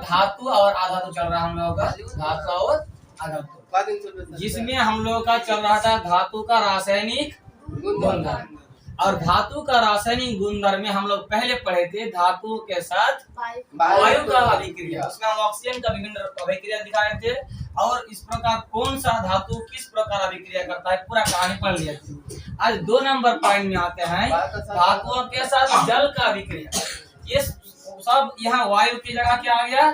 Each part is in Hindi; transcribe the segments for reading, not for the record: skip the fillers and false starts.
धातु और अधातु चल रहा है हम लोगों का, धातु और अधातु, जिसमें हम लोगों का चल रहा था धातु का रासायनिक गुणधर्म। और धातु का रासायनिक गुणधर्म में हम लोग पहले पढ़े थे धातुओं के साथ वायु का अभिक्रिया, उसमें हम ऑक्सीजन का विभिन्न अभिक्रिया दिखाए थे, और इस प्रकार कौन सा धातु किस प्रकार अभिक्रिया करता है पूरा कहानी पढ़ लिया थी। आज 2 नंबर पॉइंट में आते हैं धातुओं के साथ जल का अभिक्रिया। ये सब यहाँ वायु की जगह क्या आ गया,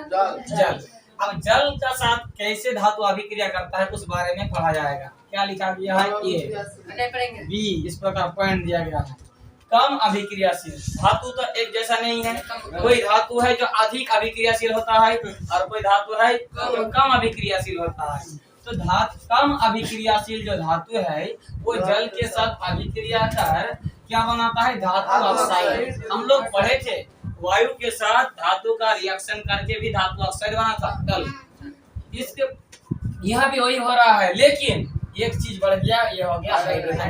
जल। अब जल का साथ कैसे धातु अभिक्रिया करता है उस बारे में पढ़ा जाएगा। क्या लिखा गया है, ए बी, इस प्रकार पॉइंट दिया गया है। कम अभिक्रियाशील धातु तो एक जैसा नहीं है, कोई धातु है जो अधिक अभिक्रियाशील होता है और कोई धातु है जो कम अभिक्रियाशील होता है। तो कम अभिक्रियाशील जो धातु है वो जल के साथ अभिक्रिया कर क्या बनाता है, धातु ऑक्साइड। हम लोग पढ़े थे वायु के साथ धातु का रिएक्शन करके भी धातु ऑक्साइड बना था कल। इसके यहाँ भी वही हो रहा है, लेकिन एक चीज बढ़ गया, ये हो गया हाइड्रोजन।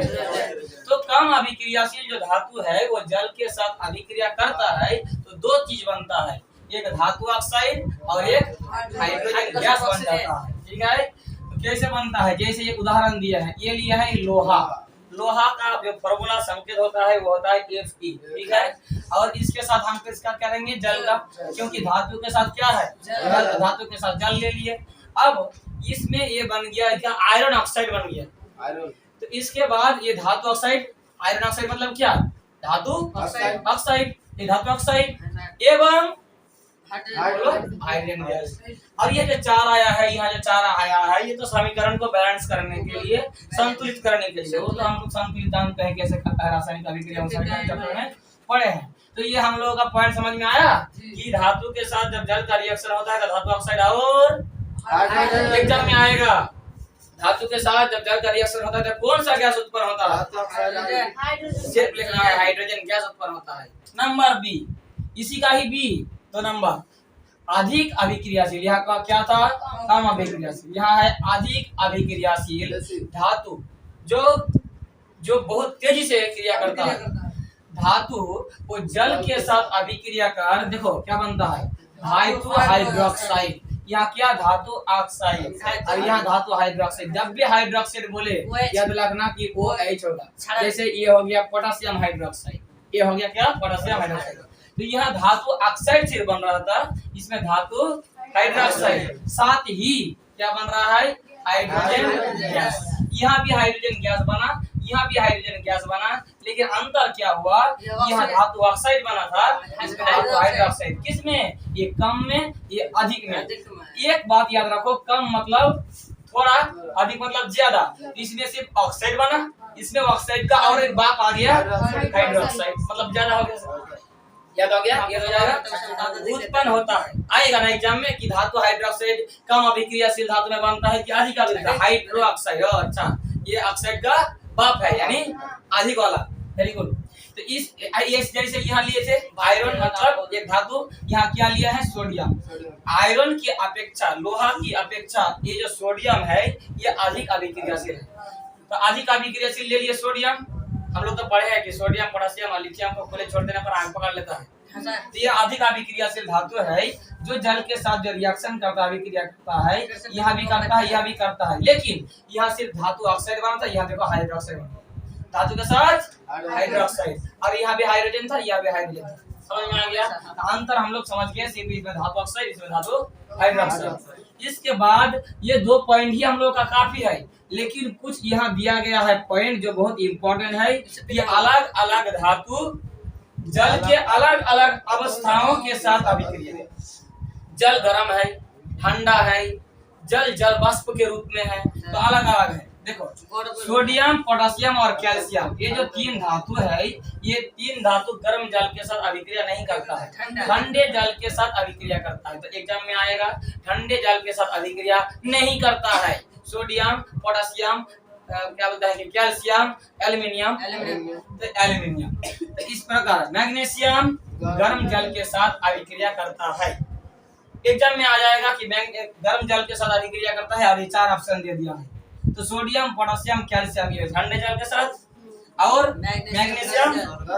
तो कम अभिक्रियाशील जो धातु है वो जल के साथ अभिक्रिया करता है तो 2 चीज बनता है, एक धातु ऑक्साइड और एक हाइड्रोजन गैस बन जाता है। ठीक है, तो कैसे बनता है, जैसे एक उदाहरण दिया है, ये लिया है लोहा। लोहा का जो फॉर्मूला संकेत होता है वो होता है Fe, ठीक है। और इसके साथ हम किसका करेंगे, जल का, क्योंकि धातु के साथ क्या है, जल। धातु के साथ जल ले लिए। अब इसमें ये बन गया क्या, आयरन ऑक्साइड बन गया। तो इसके बाद ये धातु ऑक्साइड, आयरन ऑक्साइड मतलब क्या, धातु ऑक्साइड, ये धातु ऑक्साइड एवं हाइड्रोजन गैस। और ये जो 4 आया है, यहाँ जो 4 आया है, ये तो समीकरण को बैलेंस करने के लिए, संतुलित करने के लिए, वो तो हम लोग संतुलित कैसे करता है रासायनिक अभिक्रिया चैप्टर में पढ़े हैं। तो ये हम लोगों का पॉइंट समझ में आया कि धातु के साथ जब जल का रिएक्शन होता है तो धातु ऑक्साइड और एग्जाम में आएगा, धातु के साथ जब जल का रिएक्शन होता है तो कौन सा गैस उत्पन्न होता है, सिर्फ लिखना है हाइड्रोजन गैस उत्पन्न होता है। नंबर बी, इसी का ही बी 2 नंबर, अधिक अभिक्रियाशील। यहाँ का क्या था, कम अभिक्रियाशील, यहाँ है अधिक अभिक्रियाशील धातु जो बहुत तेजी से क्रिया करता है। धातु वो जल के साथ अभिक्रिया कर, देखो क्या बनता है, धातु हाइड्रोक्साइड, यहाँ क्या धातु ऑक्साइड और यहाँ धातु हाइड्रोक्साइड। जब भी हाइड्रोक्साइड बोले याद रखना कि OH होगा। जैसे ये हो गया पोटेशियम हाइड्रोक्साइड, ये हो गया क्या, पोटेशियम हाइड्रोक्साइड। तो यहाँ धातु ऑक्साइड से बन रहा था, इसमें धातु हाइड्रोक्साइड, साथ ही क्या बन रहा है, हाइड्रोजन गैस। यहाँ भी हाइड्रोजन गैस बना, यहाँ भी हाइड्रोजन गैस बना, लेकिन अंतर क्या हुआ, यहाँ धातु ऑक्साइड बना था, इसमें धातु हाइड्रोक्साइड। किसमें, ये कम में, ये अधिक में। एक बात याद रखो, कम मतलब थोड़ा, अधिक मतलब ज्यादा। इसमें सिर्फ ऑक्साइड बना, इसमें ऑक्साइड का और एक बाप आ गया हाइड्रोक्साइड, मतलब ज्यादा हो गया। याद हो गया, ये हो जाएगा, उत्पन्न होता है। आएगा ना एग्जाम में कि धातु हाइड्रोक्साइड कम अभिक्रियाशील धातु में बनता है कि अधिक अभिक्रिया, हाइड्रोक्साइड। अच्छा, ये ऑक्साइड का बाप है, यानी अधिक वाला। Very good. तो इस जैसे यहाँ लिए थे आयरन, मतलब एक धातु, यहाँ क्या लिया है, सोडियम। आयरन की अपेक्षा, लोहा की अपेक्षा ये जो सोडियम है ये अधिक अभिक्रियाशील है। तो अधिक अभिक्रियाशील ले लिए सोडियम। हम लोग तो पढ़े हैं कि सोडियम, पोटेशियम और लिथियम को खुले छोड़ देने पर आग पकड़ लेता है। तो ये अधिक अभिक्रियाशील धातु है जो जल के साथ जो रिएक्शन करता है, अभिक्रिया करता है, यहाँ भी करता है, यहाँ भी करता है, लेकिन यहाँ सिर्फ धातु ऑक्साइड बनता है, यहाँ देखो हाइड्रोक्साइड बनता है, धातु के साथ हाइड्रोक्साइड। और यहाँ भी हाइड्रोजन था, यहाँ भी हाइड्रोजन था। समझ में आ गया, अंतर हम लोग समझ गए, सिर्फ इसमें धातु ऑक्साइड, इसमें धातु हाइड्रोक्साइड। इसके बाद ये 2 पॉइंट ही हम लोग का काफी है, लेकिन कुछ यहाँ दिया गया है पॉइंट जो बहुत इंपॉर्टेंट है। ये अलग अलग धातु जल के अलग अलग अवस्थाओं के साथ अभिक्रिया, जल गर्म है, ठंडा है, जल जल वाष्प के रूप में है, तो अलग अलग है। देखो सोडियम, पोटेशियम और कैल्शियम, ये जो 3 धातु है, ये 3 धातु गर्म जल के साथ अभिक्रिया नहीं करता है, ठंडे जल के साथ अभिक्रिया करता है। तो एग्जाम में आएगा ठंडे जल के साथ अभिक्रिया नहीं करता है। सोडियम, पोटेशियम, क्या बोलता है, कैल्शियम, एल्युमिनियम, तो एल्युमिनियम। तो इस प्रकार मैग्नीशियम गर्म जल के साथ अभिक्रिया करता है। एग्जाम में आ जाएगा कि गर्म जल के साथ अभिक्रिया करता है, और ये 4 ऑप्शन दे दिया है। तो सोडियम, पोटेशियम, कैल्शियम ये ठंडे जल के साथ, और मैग्नीशियम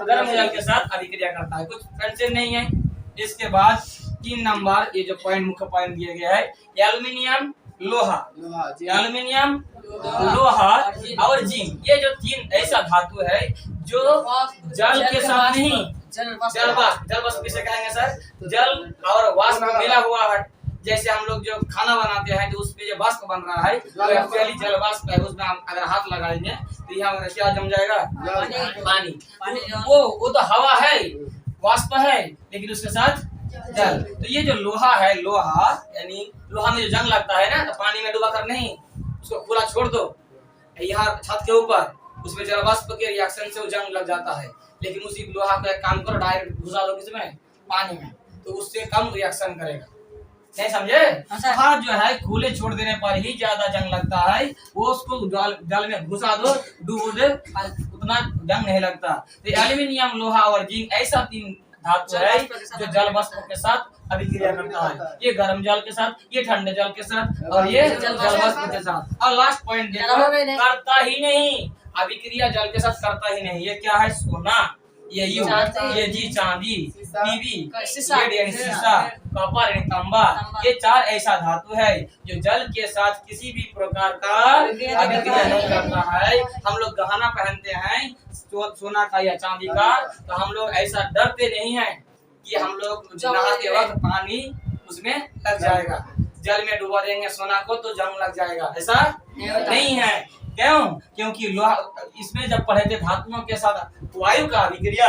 गर्म जल के साथ अभिक्रिया करता है, कुछ फ्रेंडशिप नहीं है। इसके बाद 3 नंबर ये जो पॉइंट मुख्य पॉइंट दिया गया है, एल्यूमिनियम, लोहा, एल्यूमिनियम, लोहा और जिंक, ये जो 3 ऐसा धातु है जो जल के साथ नहीं, जल वाष्प किसे कहेंगे सर? जल और वाष्प मिला हुआ है। जैसे हम लोग जो खाना बनाते हैं तो उसपे जो वाष्प बन रहा है वो एक्चुअली जल वाष्प है, उसमें हम अगर हाथ लगाएंगे तो यहाँ क्या जम जाएगा? पानी। वो तो हवा है, वाष्प है, लेकिन उसके साथ जल। तो ये जो लोहा है, लोहा यानी लोहा में जो जंग लगता है ना, तो पानी में डुबा कर नहीं, उसको पूरा छोड़ दो यहाँ छत के ऊपर, उसमें जल वाष्प के रिएक्शन से वो जंग लग जाता है। लेकिन उसी लोहा का काम करो, डायरेक्ट घुसा दो किसमें? पानी में, तो उससे कम रिएक्शन करेगा। नहीं समझे? हाथ जो है खुले छोड़ देने पर ही ज्यादा जंग लगता है, वो उसको जल में घुसा दो, डूब दे, उतना जंग नहीं लगता। तो एल्यूमिनियम, लोहा और जिंक ऐसा 3 धातु है जो जल वाष्प के साथ अभिक्रिया करता है। ये गर्म जल के साथ, ये ठंडे जल के साथ, और ये जल वाष्प के साथ। और लास्ट पॉइंट देखो, करता ही नहीं अभिक्रिया, जल के साथ करता ही नहीं। ये क्या है? सोना, ये यू, ये जी चांदी, पीवी, लेड यानी शीशा, कॉपर यानी तांबा, ये 4 ऐसा धातु है जो जल के साथ किसी भी प्रकार का अभिक्रिया नहीं करता है। हम लोग गहना पहनते हैं सोना का या चांदी का, तो हम लोग ऐसा डरते नहीं है कि हम लोग नहाते वक्त पानी उसमें लग जाएगा, जल में डुबा देंगे सोना को तो जंग लग जाएगा, ऐसा नहीं है। क्यों? क्योंकि लोहा, इसमें जब पढ़े थे धातुओं के साथ वायु का अभिक्रिया,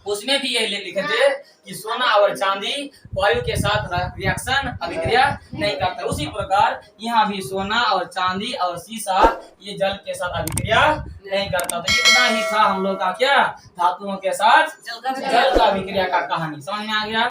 उसमें भी यही लिखे थे कि सोना और चांदी वायु के साथ रिएक्शन अभिक्रिया नहीं करता। उसी प्रकार यहाँ भी सोना और चांदी और शीशा ये जल के साथ अभिक्रिया नहीं करता। तो इतना ही था हम लोग का क्या धातुओं के साथ जल का अभिक्रिया का कहानी। समझ में आ गया?